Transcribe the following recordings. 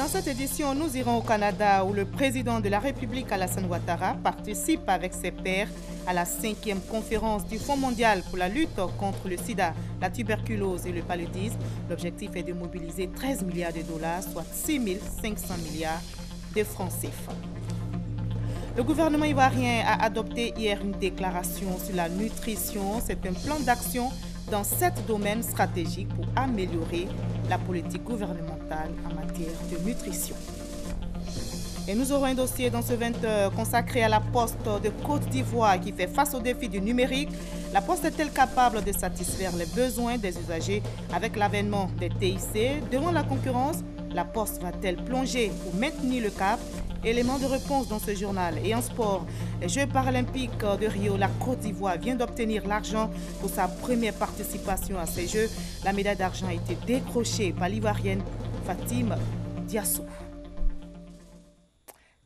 Dans cette édition, nous irons au Canada où le président de la République, Alassane Ouattara, participe avec ses pairs à la 5e conférence du Fonds mondial pour la lutte contre le sida, la tuberculose et le paludisme. L'objectif est de mobiliser 13 milliards de dollars, soit 6 500 milliards de francs CFA. Le gouvernement ivoirien a adopté hier une déclaration sur la nutrition. C'est un plan d'action dans 7 domaines stratégiques pour améliorer la politique gouvernementale en matière de nutrition. Et nous aurons un dossier dans ce 20h consacré à la Poste de Côte d'Ivoire qui fait face au défi du numérique. La Poste est-elle capable de satisfaire les besoins des usagers avec l'avènement des TIC? Devant la concurrence, la Poste va-t-elle plonger ou maintenir le cap? Élément de réponse dans ce journal. Et en sport, les Jeux paralympiques de Rio, la Côte d'Ivoire vient d'obtenir l'argent pour sa première participation à ces Jeux. La médaille d'argent a été décrochée par l'Ivoirienne Fatim Diassou.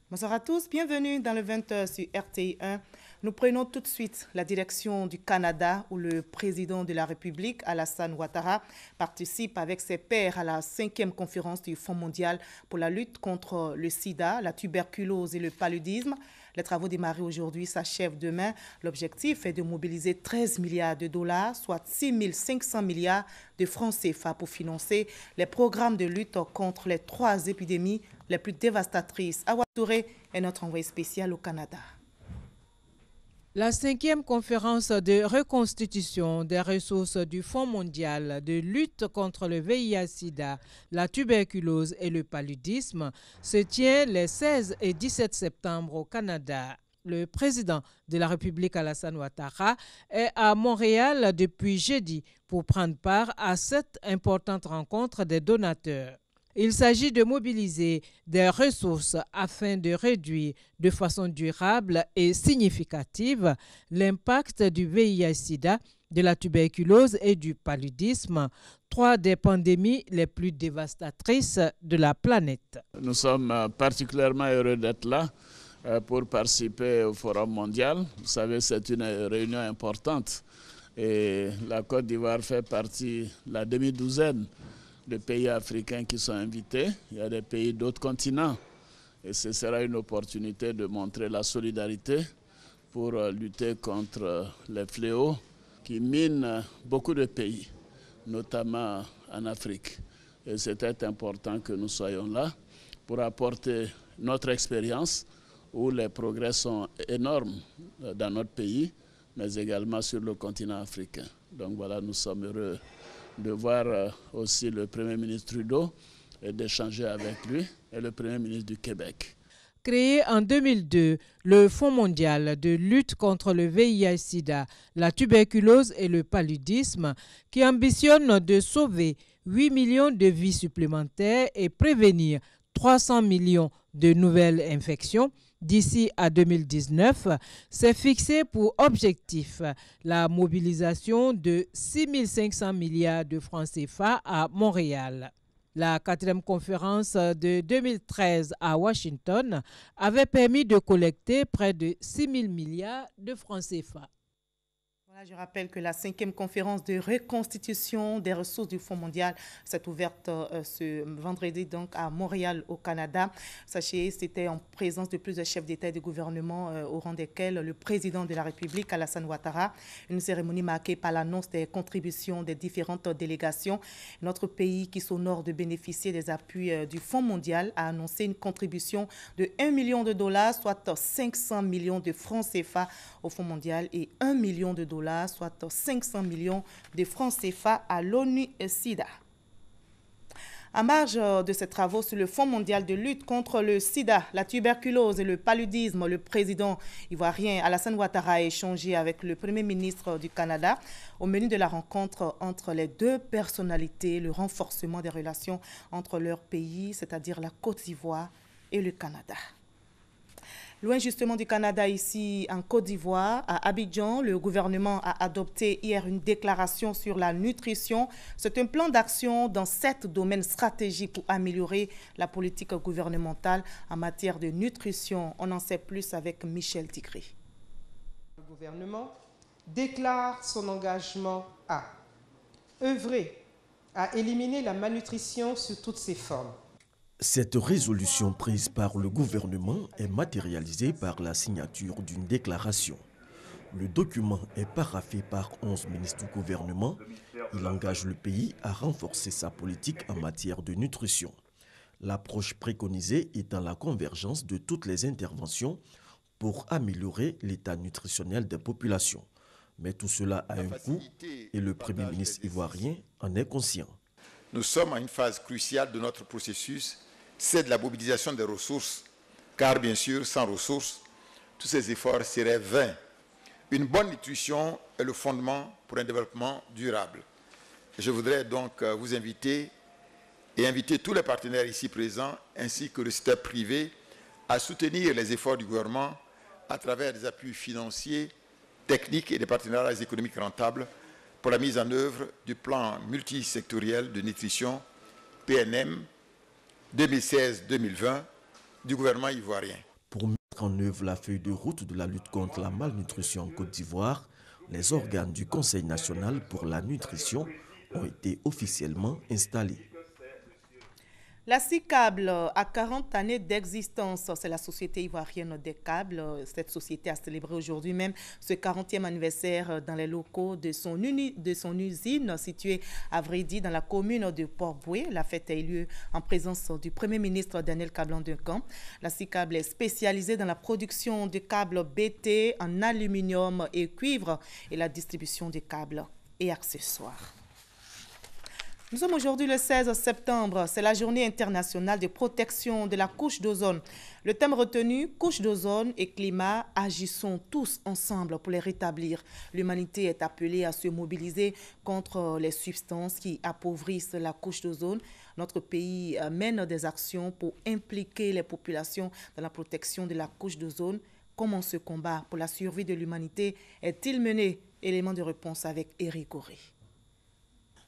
Bonsoir à tous, bienvenue dans le 20h sur RTI 1. Nous prenons tout de suite la direction du Canada où le président de la République, Alassane Ouattara, participe avec ses pairs à la 5e conférence du Fonds mondial pour la lutte contre le sida, la tuberculose et le paludisme. Les travaux démarrés aujourd'hui s'achèvent demain. L'objectif est de mobiliser 13 milliards de dollars, soit 6 500 milliards de francs CFA pour financer les programmes de lutte contre les 3 épidémies les plus dévastatrices. Awa Touré est notre envoyé spécial au Canada. La 5e conférence de reconstitution des ressources du Fonds mondial de lutte contre le VIH-Sida, la tuberculose et le paludisme se tient les 16 et 17 septembre au Canada. Le président de la République, Alassane Ouattara, est à Montréal depuis jeudi pour prendre part à cette importante rencontre des donateurs. Il s'agit de mobiliser des ressources afin de réduire de façon durable et significative l'impact du VIH-Sida, de la tuberculose et du paludisme, 3 des pandémies les plus dévastatrices de la planète. Nous sommes particulièrement heureux d'être là pour participer au Forum mondial. Vous savez, c'est une réunion importante et la Côte d'Ivoire fait partie de la demi-douzaine de pays africains qui sont invités. Il y a des pays d'autres continents et ce sera une opportunité de montrer la solidarité pour lutter contre les fléaux qui minent beaucoup de pays, notamment en Afrique. Et c'était important que nous soyons là pour apporter notre expérience où les progrès sont énormes dans notre pays, mais également sur le continent africain. Donc voilà, nous sommes heureux de voir aussi le Premier ministre Trudeau et d'échanger avec lui et le Premier ministre du Québec. Créé en 2002, le Fonds mondial de lutte contre le VIH-Sida, la tuberculose et le paludisme, qui ambitionne de sauver 8 millions de vies supplémentaires et prévenir 300 millions de nouvelles infections, d'ici à 2019, s'est fixé pour objectif la mobilisation de 6 500 milliards de francs CFA à Montréal. La 4e conférence de 2013 à Washington avait permis de collecter près de 6 000 milliards de francs CFA. Voilà, je rappelle que la 5e conférence de reconstitution des ressources du Fonds mondial s'est ouverte ce vendredi donc à Montréal au Canada. Sachez, c'était en présence de plusieurs chefs d'État et de gouvernement au rang desquels le président de la République, Alassane Ouattara. Une cérémonie marquée par l'annonce des contributions des différentes délégations. Notre pays qui s'honore de bénéficier des appuis du Fonds mondial a annoncé une contribution de 1 million de dollars, soit 500 millions de francs CFA au Fonds mondial et 1 million de dollars, soit 500 millions de francs CFA à l'ONU-SIDA. En marge de ces travaux sur le Fonds mondial de lutte contre le sida, la tuberculose et le paludisme, le président ivoirien Alassane Ouattara a échangé avec le Premier ministre du Canada. Au menu de la rencontre entre les 2 personnalités, le renforcement des relations entre leurs pays, c'est-à-dire la Côte d'Ivoire et le Canada. Loin justement du Canada, ici en Côte d'Ivoire, à Abidjan, le gouvernement a adopté hier une déclaration sur la nutrition. C'est un plan d'action dans 7 domaines stratégiques pour améliorer la politique gouvernementale en matière de nutrition. On en sait plus avec Michel Tigré. Le gouvernement déclare son engagement à œuvrer à éliminer la malnutrition sous toutes ses formes. Cette résolution prise par le gouvernement est matérialisée par la signature d'une déclaration. Le document est paraphé par 11 ministres du gouvernement. Il engage le pays à renforcer sa politique en matière de nutrition. L'approche préconisée est dans la convergence de toutes les interventions pour améliorer l'état nutritionnel des populations. Mais tout cela a un coût et le Premier ministre ivoirien en est conscient. Nous sommes à une phase cruciale de notre processus, c'est de la mobilisation des ressources, car bien sûr, sans ressources, tous ces efforts seraient vains. Une bonne nutrition est le fondement pour un développement durable. Je voudrais donc vous inviter et inviter tous les partenaires ici présents, ainsi que le secteur privé, à soutenir les efforts du gouvernement à travers des appuis financiers, techniques et des partenariats économiques rentables pour la mise en œuvre du plan multisectoriel de nutrition PNM 2016-2020 du gouvernement ivoirien. Pour mettre en œuvre la feuille de route de la lutte contre la malnutrition en Côte d'Ivoire, les organes du Conseil national pour la nutrition ont été officiellement installés. La CICABL a 40 années d'existence. C'est la société ivoirienne des câbles. Cette société a célébré aujourd'hui même ce 40e anniversaire dans les locaux de son usine située à Vridi, dans la commune de Port-Boué. La fête a eu lieu en présence du Premier ministre Daniel Kablan-Duncan. La CICABL est spécialisée dans la production de câbles BT en aluminium et cuivre et la distribution de câbles et accessoires. Nous sommes aujourd'hui le 16 septembre, c'est la journée internationale de protection de la couche d'ozone. Le thème retenu, couche d'ozone et climat, agissons tous ensemble pour les rétablir. L'humanité est appelée à se mobiliser contre les substances qui appauvrissent la couche d'ozone. Notre pays mène des actions pour impliquer les populations dans la protection de la couche d'ozone. Comment ce combat pour la survie de l'humanité est-il mené? Élément de réponse avec Éric Goré.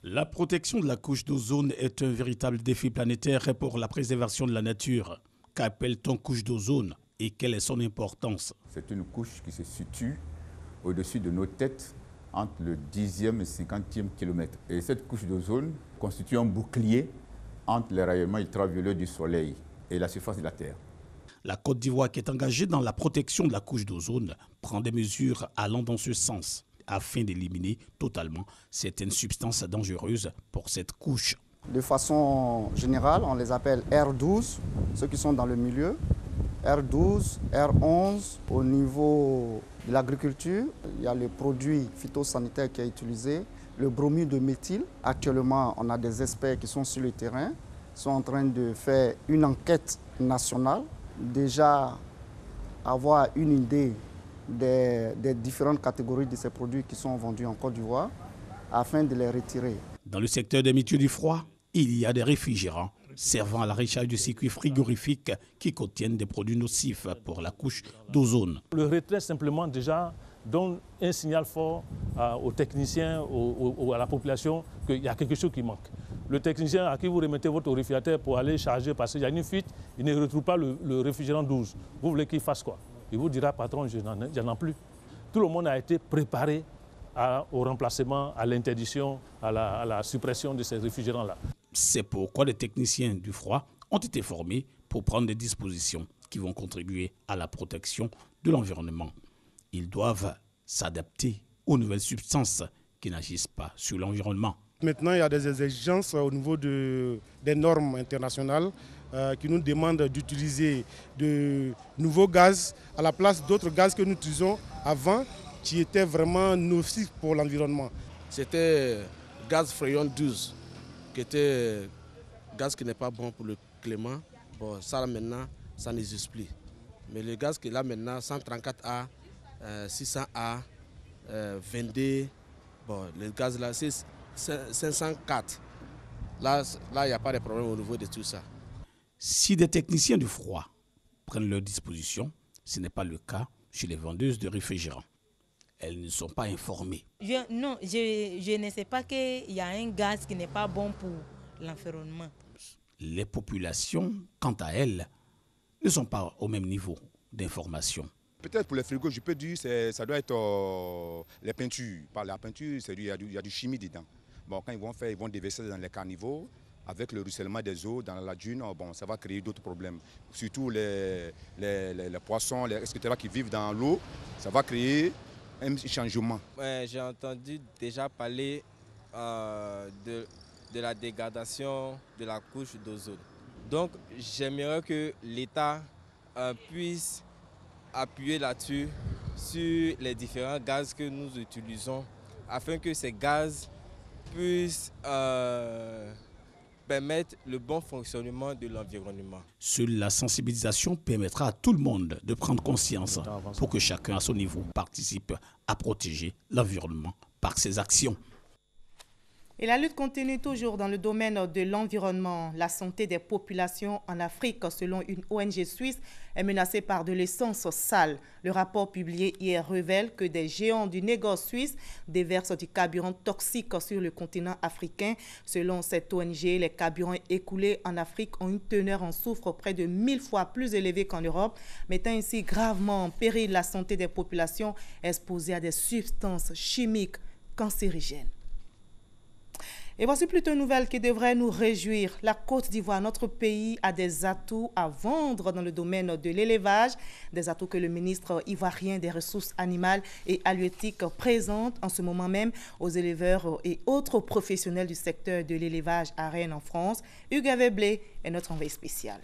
La protection de la couche d'ozone est un véritable défi planétaire pour la préservation de la nature. Qu'appelle-t-on couche d'ozone et quelle est son importance? C'est une couche qui se situe au-dessus de nos têtes entre le 10e et 50e kilomètre. Et cette couche d'ozone constitue un bouclier entre les rayonnements ultraviolets du soleil et la surface de la Terre. La Côte d'Ivoire, qui est engagée dans la protection de la couche d'ozone, prend des mesures allant dans ce sens, afin d'éliminer totalement certaines substances dangereuses pour cette couche. De façon générale, on les appelle R12, ceux qui sont dans le milieu, R12, R11. Au niveau de l'agriculture, il y a le produit phytosanitaire qui est utilisé, le bromure de méthyle. Actuellement, on a des experts qui sont sur le terrain, sont en train de faire une enquête nationale, déjà avoir une idée des différentes catégories de ces produits qui sont vendus en Côte d'Ivoire afin de les retirer. Dans le secteur des métiers du froid, il y a des réfrigérants servant à la recharge de circuits frigorifiques qui contiennent des produits nocifs pour la couche d'ozone. Le retrait simplement déjà donne un signal fort aux techniciens, à la population qu'il y a quelque chose qui manque. Le technicien à qui vous remettez votre réfrigérateur pour aller charger parce qu'il y a une fuite, il ne retrouve pas le réfrigérant 12. Vous voulez qu'il fasse quoi? Il vous dira, patron, je n'en ai plus. Tout le monde a été préparé au remplacement, à l'interdiction, à la suppression de ces réfrigérants-là. C'est pourquoi les techniciens du froid ont été formés pour prendre des dispositions qui vont contribuer à la protection de l'environnement. Ils doivent s'adapter aux nouvelles substances qui n'agissent pas sur l'environnement. Maintenant, il y a des exigences au niveau des normes internationales qui nous demandent d'utiliser de nouveaux gaz à la place d'autres gaz que nous utilisons avant, qui étaient vraiment nocifs pour l'environnement. C'était gaz Freon 12, qui était gaz qui n'est pas bon pour le climat. Bon, ça maintenant, ça n'existe plus. Mais le gaz qui est là maintenant, 134A, 600A, 22, bon, le gaz là, c'est 504. Là, il n'y a pas de problème au niveau de tout ça. Si des techniciens du froid prennent leurs dispositions, ce n'est pas le cas chez les vendeuses de réfrigérants. Elles ne sont pas informées. Je ne sais pas qu'il y a un gaz qui n'est pas bon pour l'environnement. Les populations, quant à elles, ne sont pas au même niveau d'information. Peut-être pour les frigos, je peux dire que ça doit être les peintures. Par la peinture, il y a du chimie dedans. Bon, quand ils vont déverser dans les caniveaux, avec le ruissellement des eaux dans la dune, bon, ça va créer d'autres problèmes. Surtout les poissons, etc. qui vivent dans l'eau, ça va créer un changement. Ouais, j'ai entendu déjà parler de la dégradation de la couche d'ozone. Donc j'aimerais que l'État puisse appuyer là-dessus, sur les différents gaz que nous utilisons, afin que ces gaz puissent permettre le bon fonctionnement de l'environnement. Seule la sensibilisation permettra à tout le monde de prendre conscience pour que chacun à son niveau participe à protéger l'environnement par ses actions. Et la lutte continue toujours dans le domaine de l'environnement. La santé des populations en Afrique, selon une ONG suisse, est menacée par de l'essence sale. Le rapport publié hier révèle que des géants du négoce suisse déversent du carburant toxique sur le continent africain. Selon cette ONG, les carburants écoulés en Afrique ont une teneur en soufre près de 1000 fois plus élevée qu'en Europe, mettant ainsi gravement en péril la santé des populations exposées à des substances chimiques cancérigènes. Et voici plutôt une nouvelle qui devrait nous réjouir. La Côte d'Ivoire, notre pays, a des atouts à vendre dans le domaine de l'élevage, des atouts que le ministre ivoirien des Ressources animales et halieutiques présente en ce moment même aux éleveurs et autres professionnels du secteur de l'élevage à Rennes en France. Hugues Veblé est notre envoyé spécial.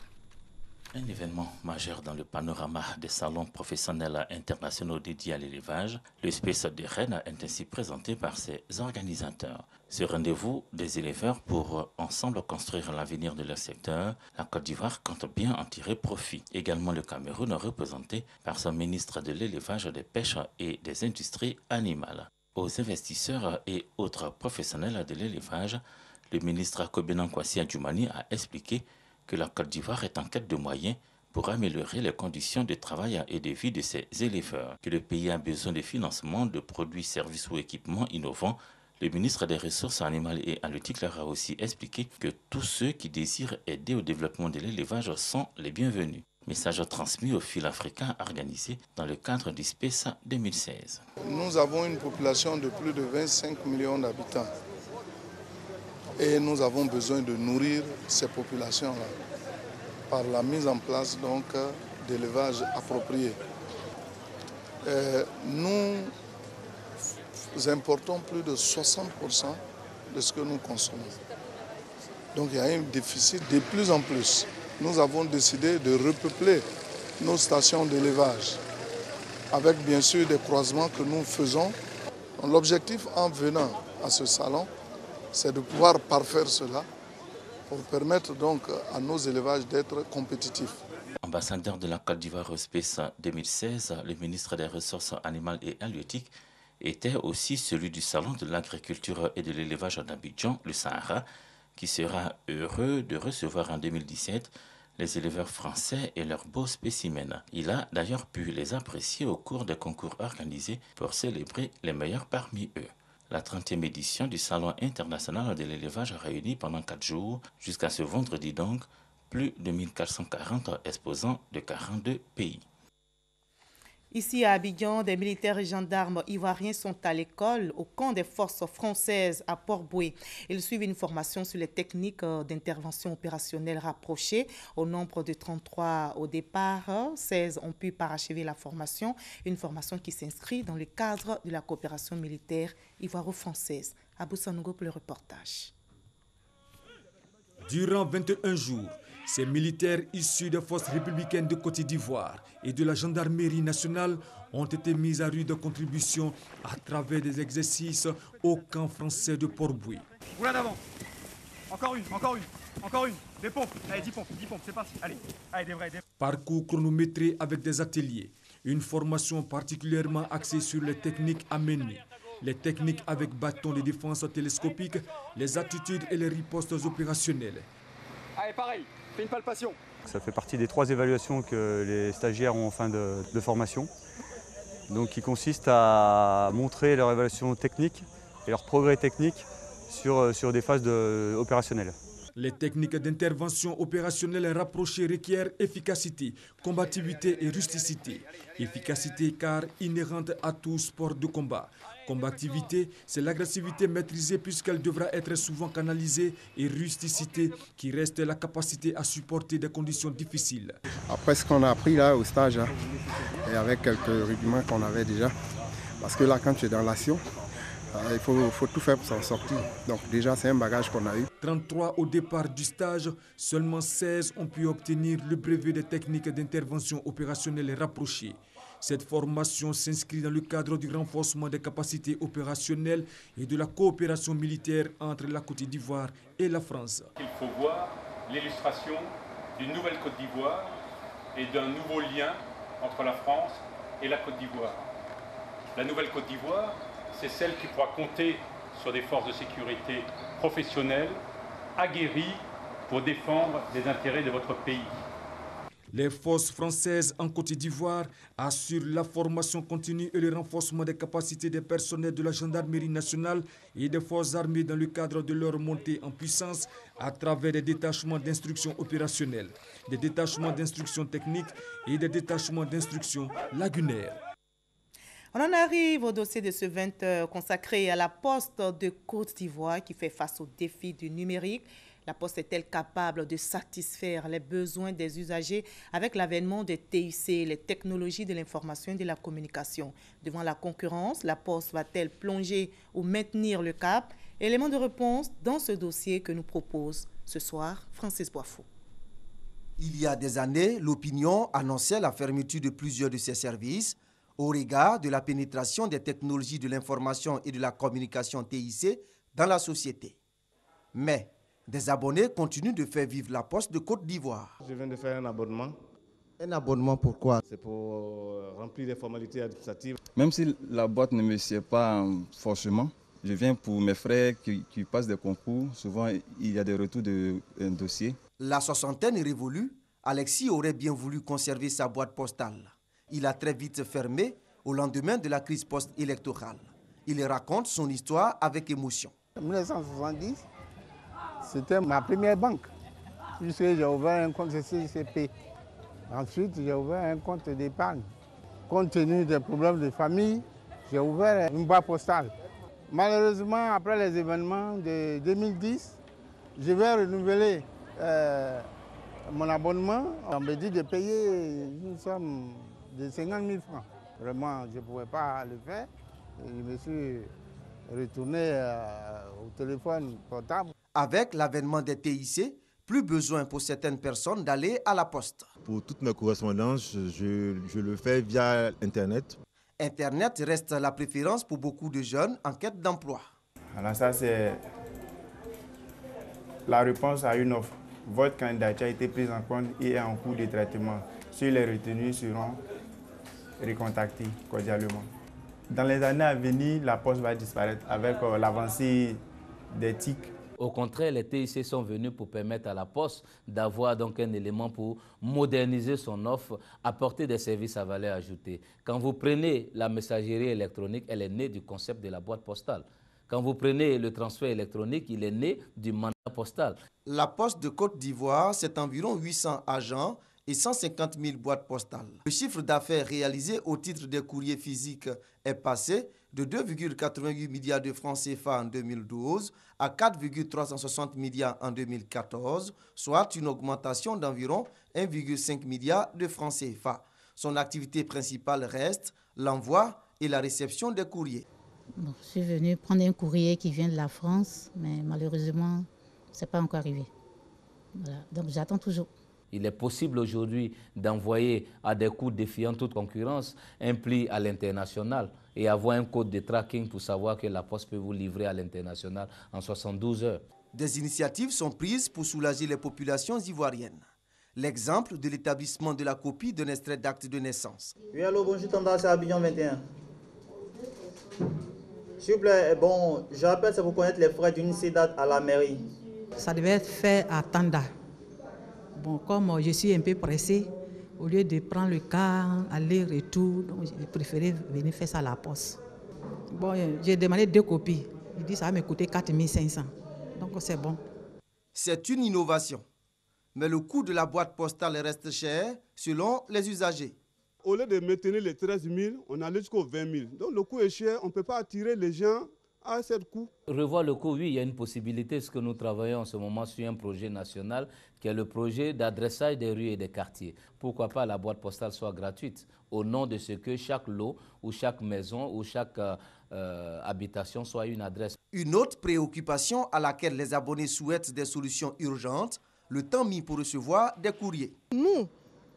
Un événement majeur dans le panorama des salons professionnels internationaux dédiés à l'élevage, le Space de Rennes est ainsi présenté par ses organisateurs. Ce rendez-vous des éleveurs pour ensemble construire l'avenir de leur secteur, la Côte d'Ivoire compte bien en tirer profit. Également le Cameroun représenté par son ministre de l'élevage, des pêches et des industries animales. Aux investisseurs et autres professionnels de l'élevage, le ministre Kobenan Kwasi Adjoumani a expliqué que la Côte d'Ivoire est en quête de moyens pour améliorer les conditions de travail et de vie de ses éleveurs, que le pays a besoin de financement de produits, services ou équipements innovants. Le ministre des Ressources animales et halieutiques leur a aussi expliqué que tous ceux qui désirent aider au développement de l'élevage sont les bienvenus. Message transmis au fil africain organisé dans le cadre du SPES 2016. Nous avons une population de plus de 25 millions d'habitants. Et nous avons besoin de nourrir ces populations-là par la mise en place donc d'élevage approprié. Nous importons plus de 60% de ce que nous consommons. Donc il y a un déficit de plus en plus. Nous avons décidé de repeupler nos stations d'élevage avec bien sûr des croisements que nous faisons. L'objectif en venant à ce salon, c'est de pouvoir parfaire cela pour permettre donc à nos élevages d'être compétitifs. Ambassadeur de la Côte d'Ivoire au SPES 2016, le ministre des Ressources animales et halieutiques était aussi celui du Salon de l'agriculture et de l'élevage d'Abidjan, le Sahara, qui sera heureux de recevoir en 2017 les éleveurs français et leurs beaux spécimens. Il a d'ailleurs pu les apprécier au cours des concours organisés pour célébrer les meilleurs parmi eux. La 30e édition du Salon international de l'élevage a réuni pendant 4 jours, jusqu'à ce vendredi donc, plus de 1440 exposants de 42 pays. Ici à Abidjan, des militaires et gendarmes ivoiriens sont à l'école au camp des forces françaises à Port-Boué. Ils suivent une formation sur les techniques d'intervention opérationnelle rapprochées. Au nombre de 33 au départ, 16 ont pu parachever la formation. Une formation qui s'inscrit dans le cadre de la coopération militaire ivoiro-française. Abou Sanogo pour le reportage. Durant 21 jours, ces militaires issus des forces républicaines de Côte d'Ivoire et de la gendarmerie nationale ont été mis à rude contribution à travers des exercices au camp français de Port-Boué. Oula d'avant. Encore une. Des pompes. Allez, 10 pompes, c'est parti. Allez, des vrais. Parcours chronométré avec des ateliers. Une formation particulièrement axée sur les techniques à mener. Les techniques avec bâton de défense télescopique, les attitudes et les ripostes opérationnelles. Allez, pareil. Fais une palpation. Ça fait partie des 3 évaluations que les stagiaires ont en fin de formation. Donc qui consiste à montrer leur évaluation technique et leur progrès technique sur des phases opérationnelles. Les techniques d'intervention opérationnelle rapprochées requièrent efficacité, combativité et rusticité. Efficacité car inhérente à tout sport de combat. Comme activité, c'est l'agressivité maîtrisée puisqu'elle devra être souvent canalisée et rusticité qui reste la capacité à supporter des conditions difficiles. Après ce qu'on a appris là au stage, hein, et avec quelques rudiments qu'on avait déjà, parce que là quand tu es dans l'action, il faut tout faire pour s'en sortir. Donc déjà c'est un bagage qu'on a eu. 33 au départ du stage, seulement 16 ont pu obtenir le brevet des techniques d'intervention opérationnelle rapprochée. Cette formation s'inscrit dans le cadre du renforcement des capacités opérationnelles et de la coopération militaire entre la Côte d'Ivoire et la France. Il faut voir l'illustration d'une nouvelle Côte d'Ivoire et d'un nouveau lien entre la France et la Côte d'Ivoire. La nouvelle Côte d'Ivoire, c'est celle qui pourra compter sur des forces de sécurité professionnelles, aguerries pour défendre les intérêts de votre pays. Les forces françaises en Côte d'Ivoire assurent la formation continue et le renforcement des capacités des personnels de la gendarmerie nationale et des forces armées dans le cadre de leur montée en puissance à travers des détachements d'instruction opérationnelle, des détachements d'instruction technique et des détachements d'instruction lagunaire. On en arrive au dossier de ce 20h consacré à la Poste de Côte d'Ivoire qui fait face aux défis du numérique. La Poste est-elle capable de satisfaire les besoins des usagers avec l'avènement des TIC, les technologies de l'information et de la communication? Devant la concurrence, la Poste va-t-elle plonger ou maintenir le cap? Élément de réponse dans ce dossier que nous propose ce soir Francis Boifou. Il y a des années, l'opinion annonçait la fermeture de plusieurs de ces services au regard de la pénétration des technologies de l'information et de la communication TIC dans la société. Mais des abonnés continuent de faire vivre la Poste de Côte d'Ivoire. Je viens de faire un abonnement. Un abonnement pourquoi? C'est pour remplir les formalités administratives. Même si la boîte ne me sert pas forcément, je viens pour mes frères qui passent des concours. Souvent, il y a des retours d'un dossier. La soixantaine est révolue. Alexis aurait bien voulu conserver sa boîte postale. Il a très vite fermé au lendemain de la crise post-électorale. Il raconte son histoire avec émotion. En 1970, c'était ma première banque, puisque j'ai ouvert un compte CCP. Ensuite, j'ai ouvert un compte d'épargne. Compte tenu des problèmes de famille, j'ai ouvert une boîte postale. Malheureusement, après les événements de 2010, je vais renouveler mon abonnement. On me dit de payer une somme de 50 000 francs. Vraiment, je ne pouvais pas le faire. Je me suis retourné au téléphone portable. Avec l'avènement des TIC, plus besoin pour certaines personnes d'aller à la poste. Pour toutes mes correspondances, je le fais via Internet. Internet reste la préférence pour beaucoup de jeunes en quête d'emploi. Alors ça, c'est la réponse à une offre. Votre candidature a été prise en compte et est en cours de traitement. Ceux les retenus seront recontactés cordialement. Dans les années à venir, la poste va disparaître avec l'avancée des TIC. Au contraire, les TIC sont venus pour permettre à la Poste d'avoir donc un élément pour moderniser son offre, apporter des services à valeur ajoutée. Quand vous prenez la messagerie électronique, elle est née du concept de la boîte postale. Quand vous prenez le transfert électronique, il est né du mandat postal. La Poste de Côte d'Ivoire, c'est environ 800 agents et 150 000 boîtes postales. Le chiffre d'affaires réalisé au titre des courriers physiques est passé de 2,88 milliards de francs CFA en 2012 à 4,360 milliards en 2014, soit une augmentation d'environ 1,5 milliard de francs CFA. Son activité principale reste l'envoi et la réception des courriers. Bon, je suis venue prendre un courrier qui vient de la France, mais malheureusement, ce n'est pas encore arrivé. Voilà. Donc j'attends toujours. Il est possible aujourd'hui d'envoyer à des coûts défiant toute concurrence un pli à l'international et avoir un code de tracking pour savoir que la Poste peut vous livrer à l'international en 72 heures. Des initiatives sont prises pour soulager les populations ivoiriennes. L'exemple de l'établissement de la copie d'un extrait d'acte de naissance. Oui, allô, bonjour, Tanda, c'est Abidjan 21. S'il vous plaît, bon, je rappelle, c'est pour connaître les frais d'une CEDAT à la mairie. Ça devait être fait à Tanda. Bon, comme je suis un peu pressée, au lieu de prendre le car, aller-retour, donc j'ai préféré venir faire ça à la poste. Bon, j'ai demandé 2 copies. Il dit que ça va me coûter 4 500. Donc c'est bon. C'est une innovation. Mais le coût de la boîte postale reste cher selon les usagers. Au lieu de maintenir les 13 000, on allait jusqu'aux 20 000. Donc le coût est cher, on ne peut pas attirer les gens à ce coût. Revoir le coût, oui, il y a une possibilité, parce que nous travaillons en ce moment sur un projet national qui est le projet d'adressage des rues et des quartiers. Pourquoi pas la boîte postale soit gratuite, au nom de ce que chaque lot ou chaque maison ou chaque habitation soit une adresse. Une autre préoccupation à laquelle les abonnés souhaitent des solutions urgentes, le temps mis pour recevoir des courriers. Nous,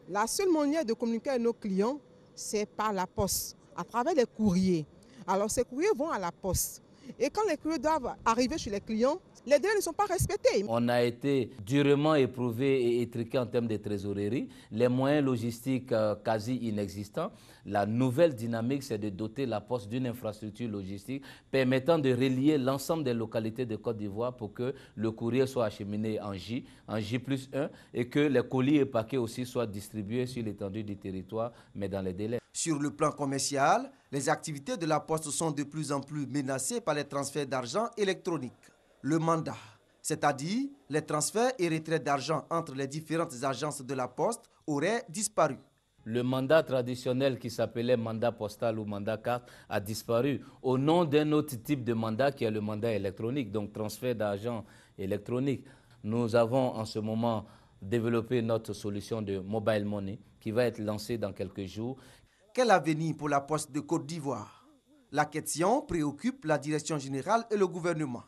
la seule manière de communiquer avec nos clients, c'est par la poste, à travers les courriers. Alors ces courriers vont à la poste. Et quand les courriers doivent arriver chez les clients, les délais ne sont pas respectés. On a été durement éprouvé et étriqué en termes de trésorerie, les moyens logistiques quasi inexistants. La nouvelle dynamique, c'est de doter la Poste d'une infrastructure logistique permettant de relier l'ensemble des localités de Côte d'Ivoire pour que le courrier soit acheminé en J+1, et que les colis et paquets aussi soient distribués sur l'étendue du territoire, mais dans les délais. Sur le plan commercial, les activités de la Poste sont de plus en plus menacées par les transferts d'argent électroniques. Le mandat, c'est-à-dire les transferts et retraits d'argent entre les différentes agences de la Poste, aurait disparu. Le mandat traditionnel qui s'appelait mandat postal ou mandat carte a disparu au nom d'un autre type de mandat qui est le mandat électronique, donc transfert d'argent électronique. Nous avons en ce moment développé notre solution de mobile money qui va être lancée dans quelques jours. Quel avenir pour la Poste de Côte d'Ivoire? La question préoccupe la direction générale et le gouvernement.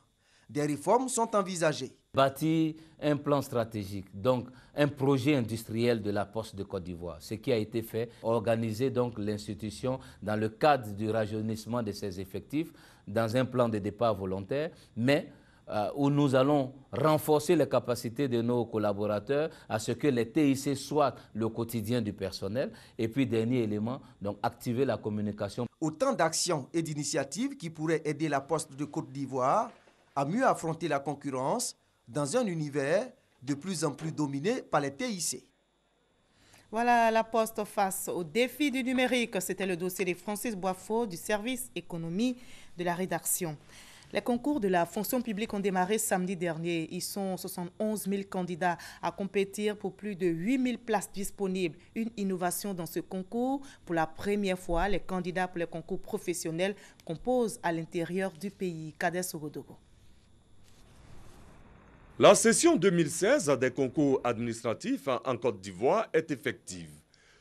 Des réformes sont envisagées. Bâtir un plan stratégique, donc un projet industriel de la Poste de Côte d'Ivoire. Ce qui a été fait, organiser donc l'institution dans le cadre du rajeunissement de ses effectifs, dans un plan de départ volontaire, mais où nous allons renforcer les capacités de nos collaborateurs à ce que les TIC soient le quotidien du personnel. Et puis, dernier élément, donc activer la communication. Autant d'actions et d'initiatives qui pourraient aider la Poste de Côte d'Ivoire à mieux affronter la concurrence dans un univers de plus en plus dominé par les TIC. Voilà, la Poste face au défi du numérique. C'était le dossier de Francis Boifo du service économie de la rédaction. Les concours de la fonction publique ont démarré samedi dernier. Ils sont 71 000 candidats à compétir pour plus de 8 000 places disponibles. Une innovation dans ce concours. Pour la première fois, les candidats pour les concours professionnels composent à l'intérieur du pays. Kader Sogodogo. La session 2016 des concours administratifs en Côte d'Ivoire est effective.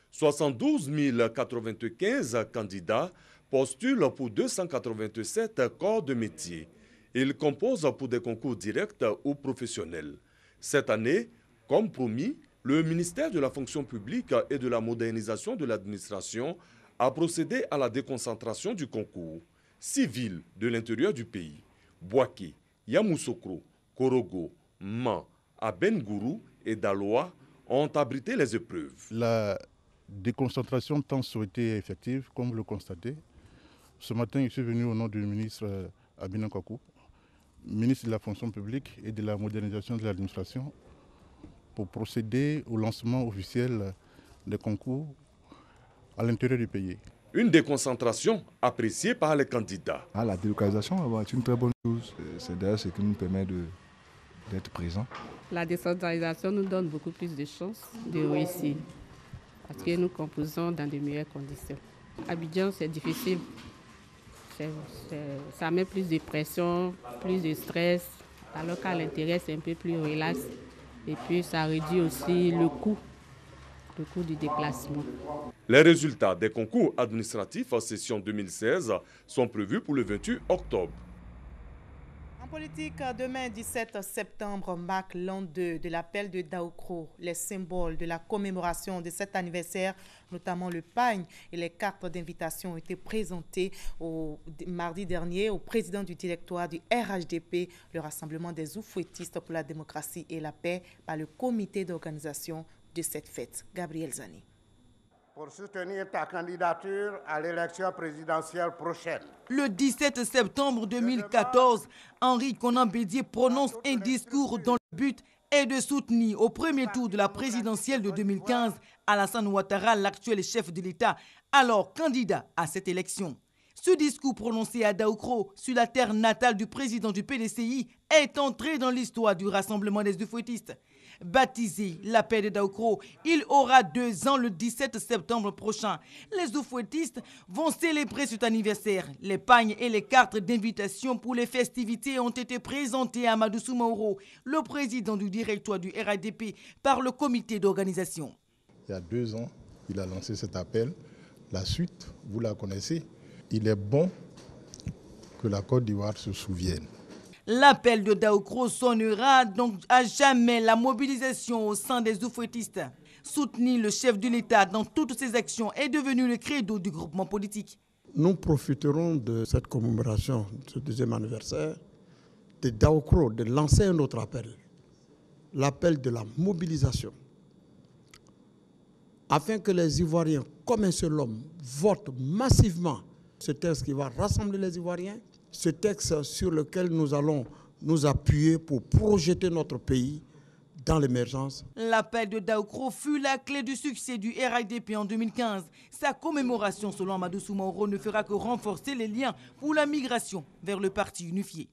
72 095 candidats postulent pour 287 corps de métier. Ils composent pour des concours directs ou professionnels. Cette année, comme promis, le ministère de la fonction publique et de la modernisation de l'administration a procédé à la déconcentration du concours. 6 villes de l'intérieur du pays, Bouaké, Yamoussoukro, Korogo, Man, Abengourou et Daloa, ont abrité les épreuves. La déconcentration tant souhaitée est effective, comme vous le constatez. Ce matin, je suis venu au nom du ministre Abina Kwaku, ministre de la fonction publique et de la modernisation de l'administration, pour procéder au lancement officiel des concours à l'intérieur du pays. Une déconcentration appréciée par les candidats. La délocalisation est une très bonne chose. C'est d'ailleurs ce qui nous permet d'être présents. La décentralisation nous donne beaucoup plus de chances de réussir parce que nous composons dans de meilleures conditions. Abidjan, c'est difficile. Ça met plus de pression, plus de stress, alors qu'à l'intérieur, c'est un peu plus relax. Et puis, ça réduit aussi le coût du déplacement. Les résultats des concours administratifs en session 2016 sont prévus pour le 28 octobre. En politique, demain 17 septembre marque l'an 2 de l'appel de Daoukro. Les symboles de la commémoration de cet anniversaire, notamment le pagne et les cartes d'invitation, ont été présentés mardi dernier au président du directoire du RHDP, le Rassemblement des oufouettistes pour la démocratie et la paix, par le comité d'organisation de cette fête. Gabriel Zani. Pour soutenir ta candidature à l'élection présidentielle prochaine. Le 17 septembre 2014, Henri Konan Bédié prononce un discours dont le but est de soutenir au premier tour de la présidentielle de 2015 Alassane Ouattara, l'actuel chef de l'État, alors candidat à cette élection. Ce discours prononcé à Daoukro, sur la terre natale du président du PDCI, est entré dans l'histoire du rassemblement des oufouettistes. Baptisé l'appel de Daoukro, il aura 2 ans le 17 septembre prochain. Les oufouettistes vont célébrer cet anniversaire. Les pagnes et les cartes d'invitation pour les festivités ont été présentées à Amadou Soumaoro, le président du directoire du RADP, par le comité d'organisation. Il y a 2 ans, il a lancé cet appel. La suite, vous la connaissez. Il est bon que la Côte d'Ivoire se souvienne. L'appel de Daoukro sonnera donc à jamais la mobilisation au sein des oufouettistes. Soutenir le chef de l'État dans toutes ses actions est devenu le credo du groupement politique. Nous profiterons de cette commémoration, de ce 2e anniversaire, de Daoukro, de lancer un autre appel. L'appel de la mobilisation. Afin que les Ivoiriens, comme un seul homme, votent massivement ce texte qui va rassembler les Ivoiriens, ce texte sur lequel nous allons nous appuyer pour projeter notre pays dans l'émergence. L'appel de Daoukro fut la clé du succès du RADP en 2015. Sa commémoration, selon Amadou Soumaoro, ne fera que renforcer les liens pour la migration vers le parti unifié.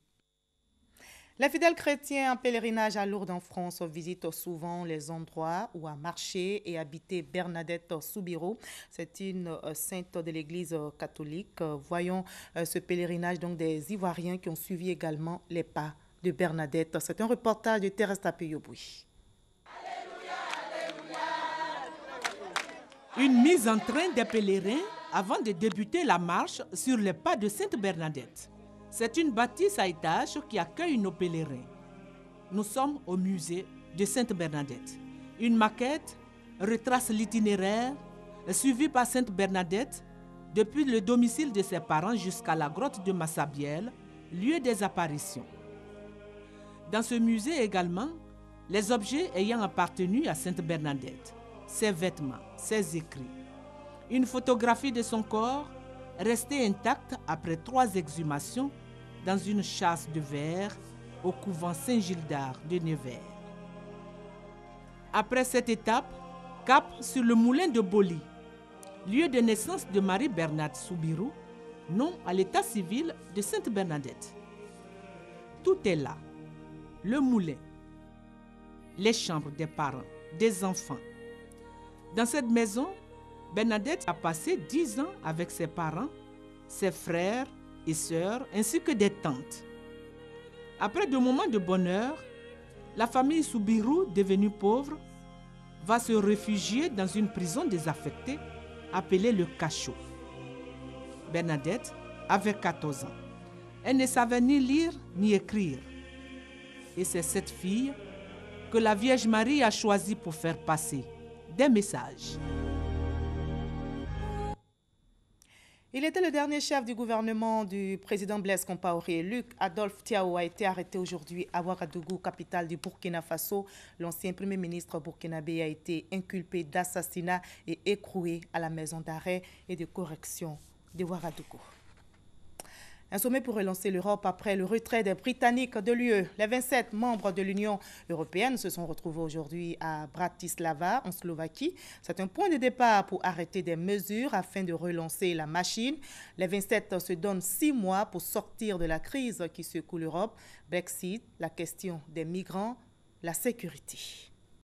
Les fidèles chrétiens en pèlerinage à Lourdes en France visitent souvent les endroits où a marché et habité Bernadette Soubirous. C'est une sainte de l'Église catholique. Voyons ce pèlerinage donc des Ivoiriens qui ont suivi également les pas de Bernadette. C'est un reportage de Thérèse Tapé-Yobouy. Une mise en train des pèlerins avant de débuter la marche sur les pas de Sainte Bernadette. C'est une bâtisse à étages qui accueille nos pèlerins. Nous sommes au musée de Sainte Bernadette. Une maquette retrace l'itinéraire suivi par Sainte Bernadette depuis le domicile de ses parents jusqu'à la grotte de Massabielle, lieu des apparitions. Dans ce musée également, les objets ayant appartenu à Sainte Bernadette, ses vêtements, ses écrits. Une photographie de son corps restée intacte après 3 exhumations dans une châsse de verre au couvent Saint-Gildard de Nevers. Après cette étape, cap sur le moulin de Boli, lieu de naissance de Marie-Bernard Soubirous, nom à l'état civil de Sainte Bernadette. Tout est là. Le moulin, les chambres des parents, des enfants. Dans cette maison, Bernadette a passé 10 ans avec ses parents, ses frères et sœurs, ainsi que des tantes. Après de moments de bonheur, la famille Soubirous, devenue pauvre, va se réfugier dans une prison désaffectée appelée le Cachot. Bernadette avait 14 ans. Elle ne savait ni lire ni écrire. Et c'est cette fille que la Vierge Marie a choisie pour faire passer des messages. Il était le dernier chef du gouvernement du président Blaise Compaoré. Luc Adolphe Tiao a été arrêté aujourd'hui à Ouagadougou, capitale du Burkina Faso. L'ancien premier ministre burkinabé a été inculpé d'assassinat et écroué à la maison d'arrêt et de correction de Ouagadougou. Un sommet pour relancer l'Europe après le retrait des Britanniques de l'UE. Les 27 membres de l'Union européenne se sont retrouvés aujourd'hui à Bratislava, en Slovaquie. C'est un point de départ pour arrêter des mesures afin de relancer la machine. Les 27 se donnent 6 mois pour sortir de la crise qui secoue l'Europe. Brexit, la question des migrants, la sécurité.